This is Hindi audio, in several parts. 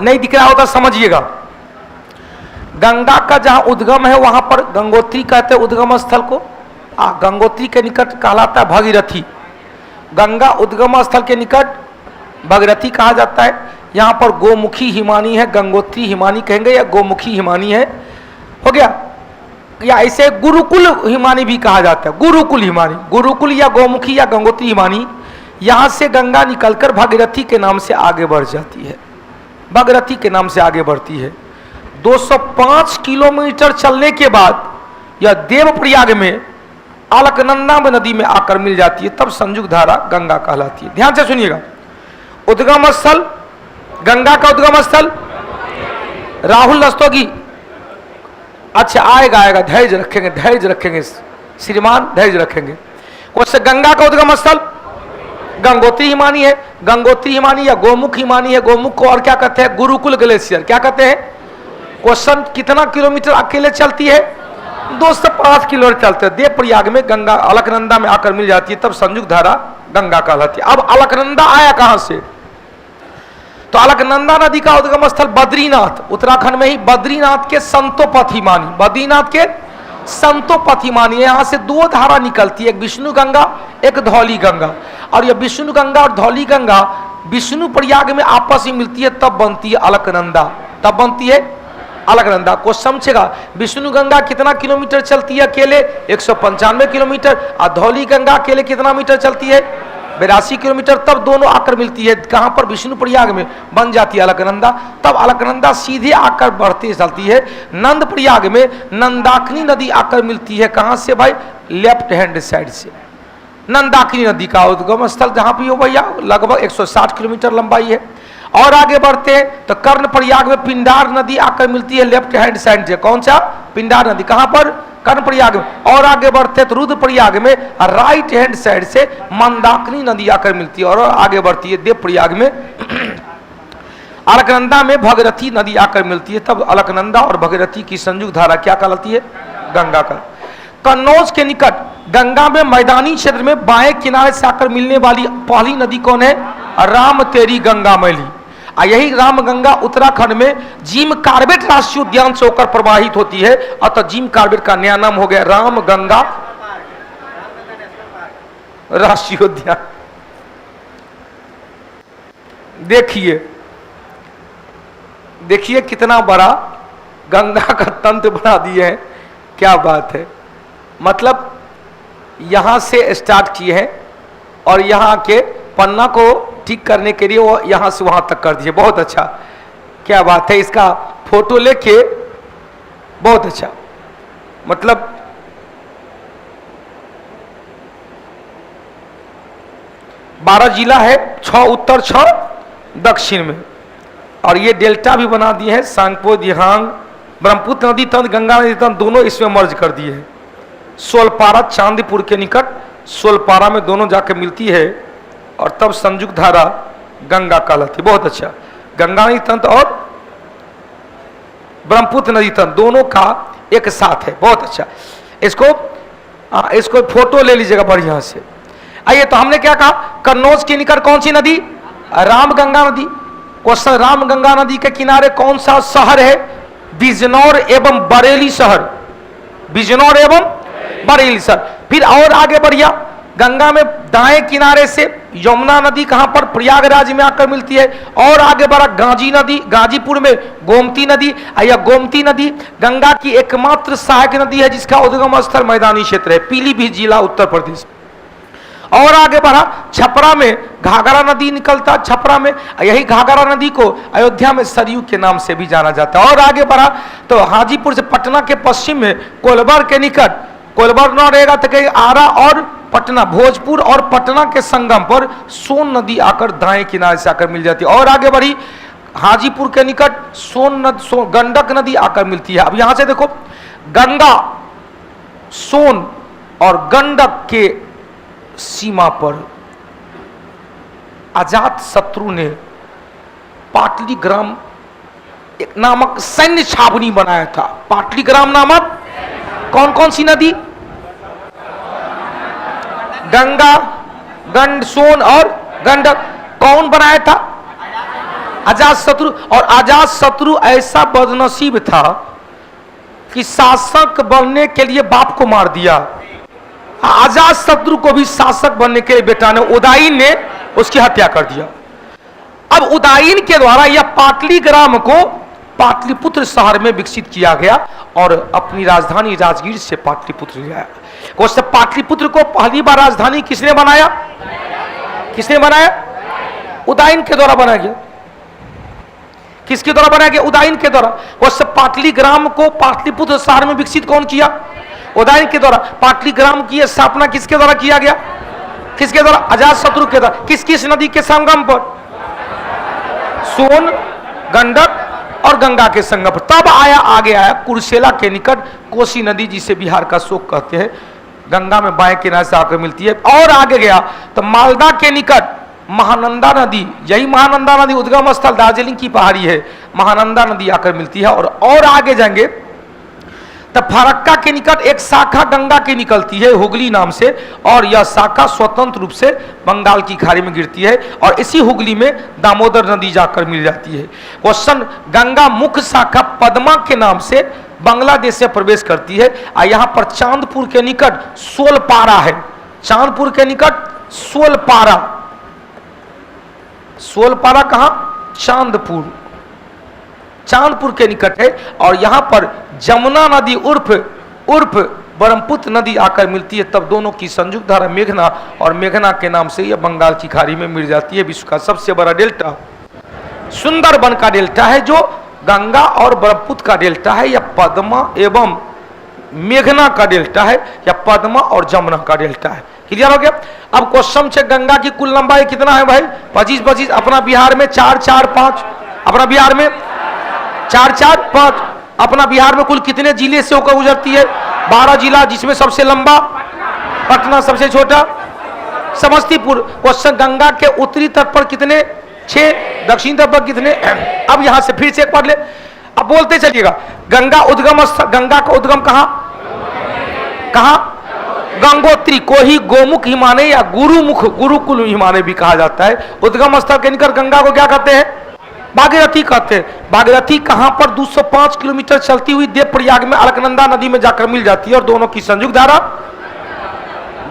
नहीं दिख रहा होता समझिएगा। गंगा का जहां उद्गम है वहां पर गंगोत्री कहते हैं उद्गम स्थल को। गंगोत्री के निकट कहलाता है भगीरथी। गंगा उद्गम स्थल के निकट भगीरथी कहा जाता है। यहाँ पर गोमुखी हिमानी है, गंगोत्री हिमानी कहेंगे या गोमुखी हिमानी है, हो गया। या ऐसे गुरुकुल हिमानी भी कहा जाता है, गुरुकुल हिमानी, गुरुकुल या गोमुखी या गंगोत्री हिमानी। यहाँ से गंगा निकलकर भगीरथी के नाम से आगे बढ़ जाती है, भगीरथी के नाम से आगे बढ़ती है। 205 किलोमीटर चलने के बाद यह देवप्रयाग में अलकनंदा नदी में आकर मिल जाती है, तब संयुक्त धारा गंगा कहलाती है। ध्यान से सुनिएगा, उद्गम स्थल गंगा का उद्गम स्थल राहुल रस्तोगी। अच्छा आएगा आएगा, धैर्य रखेंगे, धैर्य रखेंगे श्रीमान, धैर्य रखेंगे। उससे गंगा का उद्गम स्थल गंगोत्री हिमानी है, गंगोत्री हिमानी या गोमुख हिमानी है। गोमुख को और क्या कहते हैं? गुरुकुल ग्लेशियर। क्या कहते हैं? क्वेश्चन कितना किलोमीटर अकेले चलती है? 205 किलोमीटर चलते हैं। देवप्रयाग में गंगा अलकनंदा में आकर मिल जाती है, तब संयुक्त धारा गंगा कहलाती है। अब अलकनंदा आया कहां से? तो अलकनंदा नदी का उद्गम स्थल बद्रीनाथ, उत्तराखंड में ही बद्रीनाथ के संतोपथ हिमानी, बद्रीनाथ के संतोपथ हिमानी। यहाँ से दो धारा निकलती है, एक विष्णु गंगा एक धौली गंगा। और यह विष्णु गंगा और धौली गंगा विष्णु प्रयाग में आपस में मिलती है, तब बनती है अलकनंदा, तब बनती है अलकनंदा को। समझेगा, विष्णु गंगा कितना किलोमीटर चलती है अकेले? 195 किलोमीटर। और धौली गंगा अकेले कितना मीटर चलती है? 82 किलोमीटर। तब दोनों आकर मिलती है कहां पर? विष्णु प्रयाग में बन जाती है अलकनंदा। तब अलकनंदा सीधे आकर बढ़ती चलती है नंद प्रयाग में, नंदाकिनी नदी आकर मिलती है कहां से भाई? लेफ्ट हैंड साइड से। नंदाकिनी नदी का उद्गम स्थल जहां पर हो भैया लगभग 160 किलोमीटर लंबाई है। और आगे बढ़ते हैं तो कर्ण प्रयाग में पिंडार नदी आकर मिलती है लेफ्ट हैंड साइड से। कौन सा? पिंडार नदी। कहां पर? कर्ण प्रयाग में। और आगे बढ़ते हैं तो रुद्र प्रयाग में राइट हैंड साइड से मंदाकिनी नदी आकर मिलती है। और आगे बढ़ती है देव प्रयाग में अलकनंदा में भगीरथी नदी आकर मिलती है, तब अलकनंदा और भगीरथी की संयुक्त धारा क्या कहलाती है? गंगा का। कन्नौज के निकट गंगा में मैदानी क्षेत्र में बाएं किनारे से आकर मिलने वाली पहली नदी कौन है? राम तेरी गंगा मैली। यही राम गंगा उत्तराखंड में जिम कार्बेट राष्ट्रीय उद्यान से होकर प्रवाहित होती है, अतः जिम कार्बेट का नया नाम हो गया राम गंगा राष्ट्रीय उद्यान। देखिए देखिए कितना बड़ा गंगा का तंत्र बना दिए हैं, क्या बात है। मतलब यहां से स्टार्ट किए हैं और यहां के पन्ना को ठीक करने के लिए वो यहां से वहां तक कर दिए। बहुत अच्छा, क्या बात है। इसका फोटो लेके बहुत अच्छा, मतलब बारह जिला है, 6 उत्तर 6 दक्षिण में। और ये डेल्टा भी बना दिए हैं, सांगपो दिहांग ब्रह्मपुत्र नदी तंत्र गंगा नदी तंत्र दोनों इसमें मर्ज कर दिए हैं। सोलपारा चांदीपुर के निकट सोलपारा में दोनों जाकर मिलती है और तब संयुक्त धारा गंगा कहलाती है। बहुत अच्छा, गंगा नदी तंत्र और ब्रह्मपुत्र नदी तंत्र दोनों का एक साथ है। बहुत अच्छा, इसको फोटो ले लीजिएगा बढ़िया से। आइए, तो हमने क्या कहा? कन्नौज के निकट कौन सी नदी? राम गंगा नदी। क्वेश्चन, राम गंगा नदी के किनारे कौन सा शहर है? बिजनौर एवं बरेली शहर, बिजनौर एवं बरेली शहर। फिर और आगे बढ़िया, गंगा में दाएं किनारे से यमुना नदी कहां पर? प्रयागराज में आकर मिलती है। और आगे बढ़ा गाजी नदी, गाजीपुर में गोमती नदी। या गोमती नदी गंगा की एकमात्र सहायक नदी है जिसका उद्गम स्थल मैदानी क्षेत्र है, पीलीभीत जिला उत्तर प्रदेश। और आगे बढ़ा, छपरा में घाघरा नदी निकलता, छपरा में। यही घाघरा नदी को अयोध्या में सरयू के नाम से भी जाना जाता है। और आगे बढ़ा तो हाजीपुर से पटना के पश्चिम में कोलबर के निकट, कोलबर न रहेगा तो कहीं आरा और पटना, भोजपुर और पटना के संगम पर सोन नदी आकर दाएं किनारे से आकर मिल जाती है। और आगे बढ़ी, हाजीपुर के निकट गंडक नदी आकर मिलती है। अब यहां से देखो, गंगा, सोन और गंडक के सीमा पर अजात शत्रु ने पाटलीग्राम एक नामक सैन्य छावनी बनाया था। पाटलीग्राम नामक कौन कौन सी नदी? गंगा, सोन और गंडक। कौन बनाया था? अजातशत्रु। और अजातशत्रु ऐसा बदनसीब था कि शासक बनने के लिए बाप को मार दिया। अजातशत्रु को भी शासक बनने के लिए बेटा ने, उदायन ने उसकी हत्या कर दिया। अब उदायन के द्वारा यह पाटलिग्राम को पाटलिपुत्र शहर में विकसित किया गया और अपनी राजधानी राजगीर से पाटलिपुत्र लाया। उससे पाटलिपुत्र को पहली बार राजधानी किसने बनाया? किसने बनाया? उदायन के द्वारा बनाया गया। किसके द्वारा बनाया गया? उदायन के द्वारा। उससे पाटलिग्राम को पाटलिपुत्र शहर में विकसित कौन किया? उदायन के द्वारा। पाटलिग्राम की स्थापना किसके द्वारा किया गया? किसके द्वारा? अजातशत्रु के द्वारा। किस किस नदी के संगम पर? सोन, गंडक और गंगा के संगम पर। तब आगे आया कुर्सेला के निकट कोसी नदी, जिसे बिहार का शोक कहते हैं, गंगा में बाएं किनारे से आकर मिलती है। और आगे गया तो मालदा के निकट महानंदा नदी, यही महानंदा नदी उद्गम स्थल दार्जिलिंग की पहाड़ी है, महानंदा नदी आकर मिलती है। और आगे जाएंगे तब फरक्का के निकट एक शाखा गंगा की निकलती है हुगली नाम से, और यह शाखा स्वतंत्र रूप से बंगाल की खाड़ी में गिरती है और इसी हुगली में दामोदर नदी जाकर मिल जाती है। क्वेश्चन, गंगा मुख्य शाखा पद्मा के नाम से बांग्लादेश से प्रवेश करती है और यहाँ पर चांदपुर के निकट सोलपारा है। चांदपुर के निकट सोलपारा। सोलपारा कहाँ? चांदपुर, चांदपुर के निकट है। और यहाँ पर जमुना नदी उर्फ ब्रह्मपुत्र नदी आकर मिलती है। तब दोनों की संयुक्त धारा मेघना, और मेघना के नाम से यह बंगाल की खाड़ी में मिल जाती है। विश्व का सबसे बड़ा डेल्टा सुंदरबन का डेल्टा है, जो गंगा और ब्रह्मपुत्र का डेल्टा है, या पद्मा एवं मेघना का डेल्टा है, या पद्मा और जमुना का डेल्टा है। क्लियर हो गया? अब क्वेश्चन से गंगा की कुल लंबाई कितना है भाई? 25-25। अपना बिहार में 4-4-5, अपना बिहार में 4-4-5। अपना बिहार में कुल कितने जिले से होकर गुजरती है? 12 जिला, जिसमें सबसे लंबा पटना, सबसे छोटा समस्तीपुर। क्वेश्चन, गंगा के उत्तरी तट पर कितने? 6। दक्षिण तट पर कितने? अब यहां से फिर से एक पढ़ ले, अब बोलते चलिएगा। गंगा उद्गम, गंगा का उद्गम कहां? कहां? गंगोत्री को ही गोमुख हिमालय या गुरुमुख, गुरुकुल हिमालय भी कहा जाता है। उद्गम स्थल के निकट गंगा को क्या कहते हैं? भागीरथी कहते हैं। भागीरथी कहां पर? 205 किलोमीटर चलती हुई देवप्रयाग में अलकनंदा नदी में जाकर मिल जाती है और दोनों की संयुक्त धारा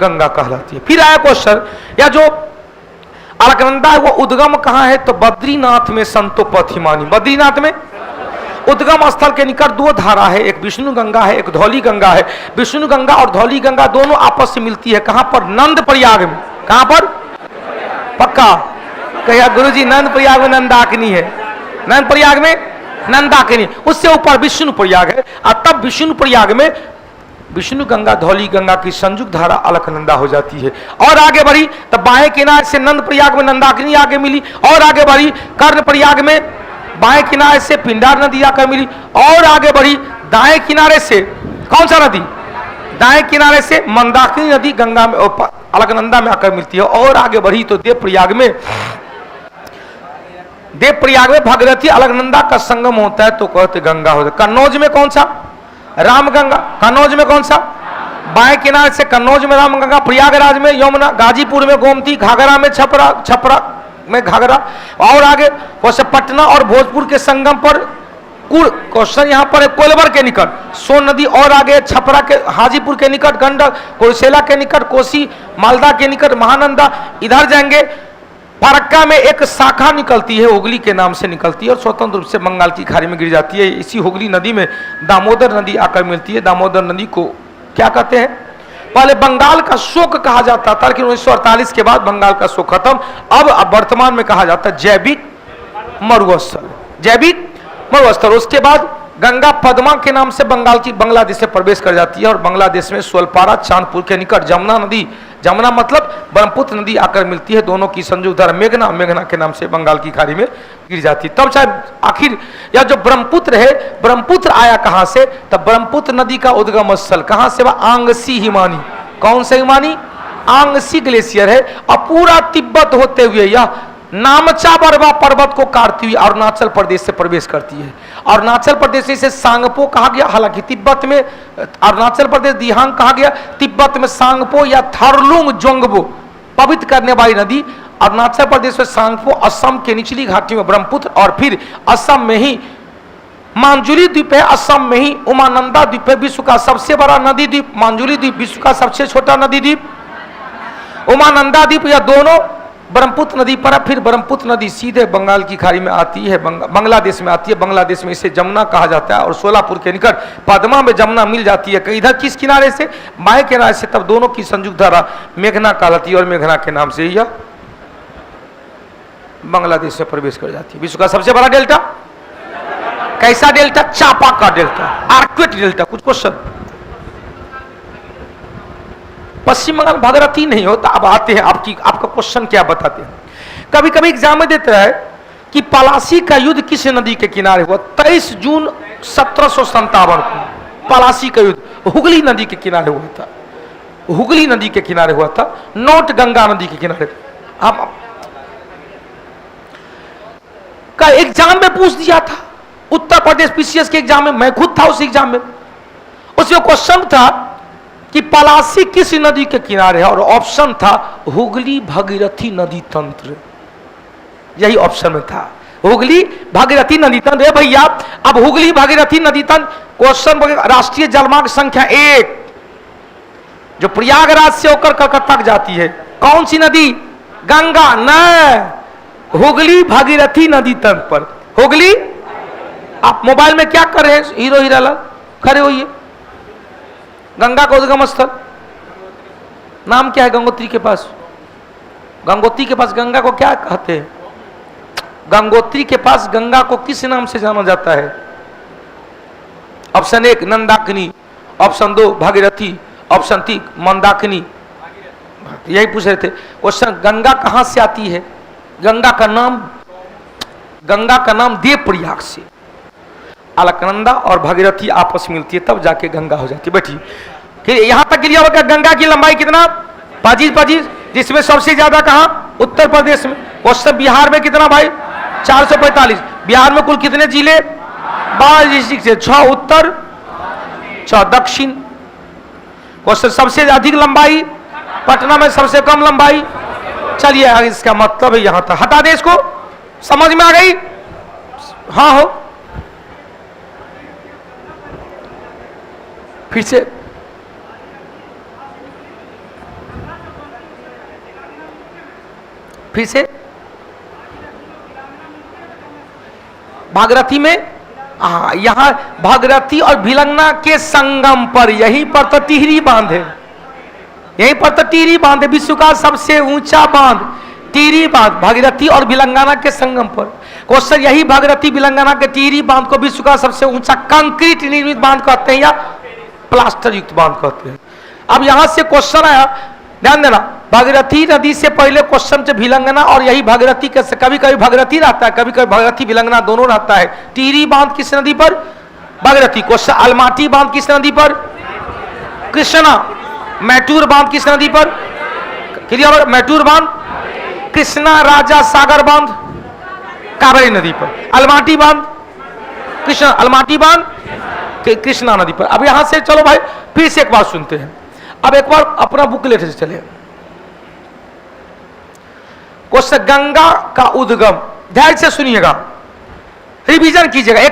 गंगा कहलाती है। फिर आया क्वेश्चन, या जो अलकनंदा है वो उद्गम कहां है? तो बद्रीनाथ में संतोपथ हिमानी। बद्रीनाथ में उद्गम स्थल के निकट 2 धारा है, एक विष्णु गंगा है, एक धौली गंगा है। विष्णु गंगा और धौली गंगा दोनों आपस में मिलती है। कहां पर? नंद प्रयाग में। कहां पर? पक्का कहिए गुरुजी, नंद प्रयाग में नंदाकिनी है। नंद प्रयाग में नंदाकिनी, उससे ऊपर विष्णु प्रयाग है। और तब विष्णु प्रयाग में विष्णु गंगा धौली गंगा की संयुक्त धारा अलकनंदा हो जाती है। और आगे बढ़ी तब बाएं किनारे से नंद प्रयाग में नंदाकिनी आगे मिली। और आगे बढ़ी कर्ण प्रयाग में बाएं किनारे से पिंडार नदी आकर मिली। और आगे बढ़ी दाएं किनारे से कौन सा नदी? दाएं किनारे से मंदाकिनी नदी गंगा में अलकनंदा में आकर मिलती है। और आगे बढ़ी तो देवप्रयाग में भागीरथी अलकनंदा का संगम होता है, तो कहते गंगा होता है। कन्नौज में कौन सा? रामगंगा। कन्नौज में कौन सा? बाएं किनारे से कन्नौज में रामगंगा, प्रयागराज में यमुना, गाजीपुर में गोमती, घाघरा में छपरा में घाघरा। और आगे पटना और भोजपुर के संगम पर क्वेश्चन यहाँ पर है कोलबर के निकट सोन नदी। और आगे छपरा के हाजीपुर के निकट गंडक, कुर्सेला के निकट कोसी, मालदा के निकट महानंदा। इधर जाएंगे फरक्का में एक शाखा निकलती है, हुगली के नाम से निकलती है और स्वतंत्र रूप से बंगाल की खाड़ी में गिर जाती है। इसी हुगली नदी में दामोदर नदी आकर मिलती है। दामोदर नदी को क्या कहते हैं? पहले बंगाल का शोक कहा जाता था, लेकिन 1948 के बाद बंगाल का शोक खत्म। अब वर्तमान में कहा जाता है जैविक मरुस्थल। जैविक मरुस्थल। उसके बाद गंगा पद्मा के नाम से बांग्लादेश से प्रवेश कर जाती है और बांग्लादेश में सोलपारा चांदपुर के निकट जमुना नदी, जमुना मतलब ब्रह्मपुत्र नदी आकर मिलती है। दोनों की संयुक्त धारा मेघना, मेघना के नाम से बंगाल की खाड़ी में गिर जाती है। तब चाहे आखिर यह जो ब्रह्मपुत्र है, ब्रह्मपुत्र आया कहां से? तब ब्रह्मपुत्र नदी का उद्गम स्थल कहां से? वह आंगसी हिमानी। कौन से हिमानी? आंगसी ग्लेशियर है। और पूरा तिब्बत होते हुए यह नामचा बरवा पर्वत को काटती हुई अरुणाचल प्रदेश से प्रवेश करती है। अरुणाचल प्रदेश से सांगपो कहा गया, हालांकि तिब्बत में अरुणाचल प्रदेश दिहांग कहा गया, तिब्बत में सांगपो या थरलुंग जोंगबो पवित्र करने वाली नदी अरुणाचल प्रदेश में सांगपो, असम के निचली घाटी में ब्रह्मपुत्र, और फिर असम में ही मांजुली द्वीप है, असम में ही उमानंदा द्वीप है, विश्व का सबसे बड़ा नदी द्वीप मांजुली द्वीप, विश्व का सबसे छोटा नदी द्वीप उमानंदा द्वीप। यह दोनों ब्रह्मपुत्र नदी पर है। फिर ब्रह्मपुत्र नदी सीधे बंगाल की खाड़ी में आती है, बांग्लादेश में आती है। बांग्लादेश में इसे जमुना कहा जाता है, और सोलापुर के निकट पद्मा में जमुना मिल जाती है। इधर किस किनारे से? बाएं किनारे से। तब दोनों की संयुक्त धारा मेघना कहलाती है, और मेघना के नाम से यह बांग्लादेश में प्रवेश कर जाती है। विश्व का सबसे बड़ा डेल्टा कैसा डेल्टा? चापा का डेल्टा, आर्कवेट डेल्टा। कुछ क्वेश्चन? पश्चिम बंगाल भागीरथी नहीं होता। अब आते हैं आपका क्वेश्चन क्या बताते हैं। कभी कभी एग्जाम में देता है कि पलासी का युद्ध किस नदी के किनारे हुआ? 23 जून 1757 को पलासी का युद्ध हुगली नदी के किनारे हुआ था। हुगली नदी के किनारे हुआ था, नॉट गंगा नदी के किनारे। हम का एग्जाम में पूछ दिया था, उत्तर प्रदेश पीसीएस के एग्जाम में, मैं खुद था उस एग्जाम में। उसमें क्वेश्चन था कि पलासी किस नदी के किनारे है, और ऑप्शन था हुगली भागीरथी नदी तंत्र। यही ऑप्शन में था, हुगली भागीरथी नदी तंत्र। भैया अब हुगली भागीरथी नदी तंत्र क्वेश्चन, राष्ट्रीय जलमार्ग संख्या 1 जो प्रयागराज से होकर कलकत्ता तक जाती है, कौन सी नदी? गंगा न, हुगली भागीरथी नदी तंत्र पर। हुगली, आप मोबाइल में क्या कर रहे हैं हीरो हीरालाल? खड़े होइए। गंगा का उद्गम स्थल नाम क्या है? गंगोत्री के पास। गंगोत्री के पास गंगा को क्या कहते हैं? गंगोत्री के पास गंगा को किस नाम से जाना जाता है? Option 1 Nandakini, option 2 Bhagirathi, option 3 Mandakini. यही पूछ रहे थे क्वेश्चन। गंगा कहां से आती है? गंगा का नाम देवप्रयाग से। अलकनंदा और भागीरथी आपस में मिलती है, तब जाके गंगा हो जाती है। बैठिए, फिर यहां तक क्लियर होगा। गंगा की लंबाई कितना? 25, जिसमें सबसे ज्यादा कहां? उत्तर प्रदेश में। क्वेश्चन बिहार में कितना भाई? 445। बिहार में कुल कितने जिले? 12 डिस्ट्रिक्ट है, 6 उत्तर 6 दक्षिण। क्वेश्चन सबसे अधिक लंबाई पटना में, सबसे कम लंबाई। चलिए इसका मतलब है यहां तक। हटा दे इसको, समझ में आ गई? हाँ हो। फिर से भागीरथी में, हाँ यहां भागीरथी और भिलंगना के संगम पर, यहीं पर तो टिहरी बांध है। यहीं पर तो टिहरी बांध है, विश्व का सबसे ऊंचा बांध टिहरी बांध, भागीरथी और भिलंगना के संगम पर। क्वेश्चन यही भागीरथी भिलंगना के टिहरी बांध को विश्व का सबसे ऊंचा कंक्रीट निर्मित बांध कहते हैं, या प्लास्टर युक्त बांध कहते हैं। अब यहां से क्वेश्चन आया, ध्यान देना, भागीरथी नदी से पहले क्वेश्चन से भिलंगना, और यही भागीरथी के कभी कभी भागीरथी रहता है, कभी कभी भागीरथी भिलंगना दोनों रहता है। टिहरी बांध किस नदी पर? भागीरथी। क्वेश्चन अलमाटी बांध किस नदी पर? कृष्णा। मैटूर बांध किस नदी पर? क्लियर? मैटूर बांध कृष्णा राजा सागर बांध कावेरी नदी पर। अलमाटी बांध कृष्णा, अलमाटी बांध कृष्णा नदी पर। अब यहां से चलो भाई फिर से एक बार सुनते हैं। अब एक बार अपना बुकलेट से चले। क्वेश्चन गंगा का उद्गम, ध्यान से सुनिएगा, रिवीजन कीजिएगा।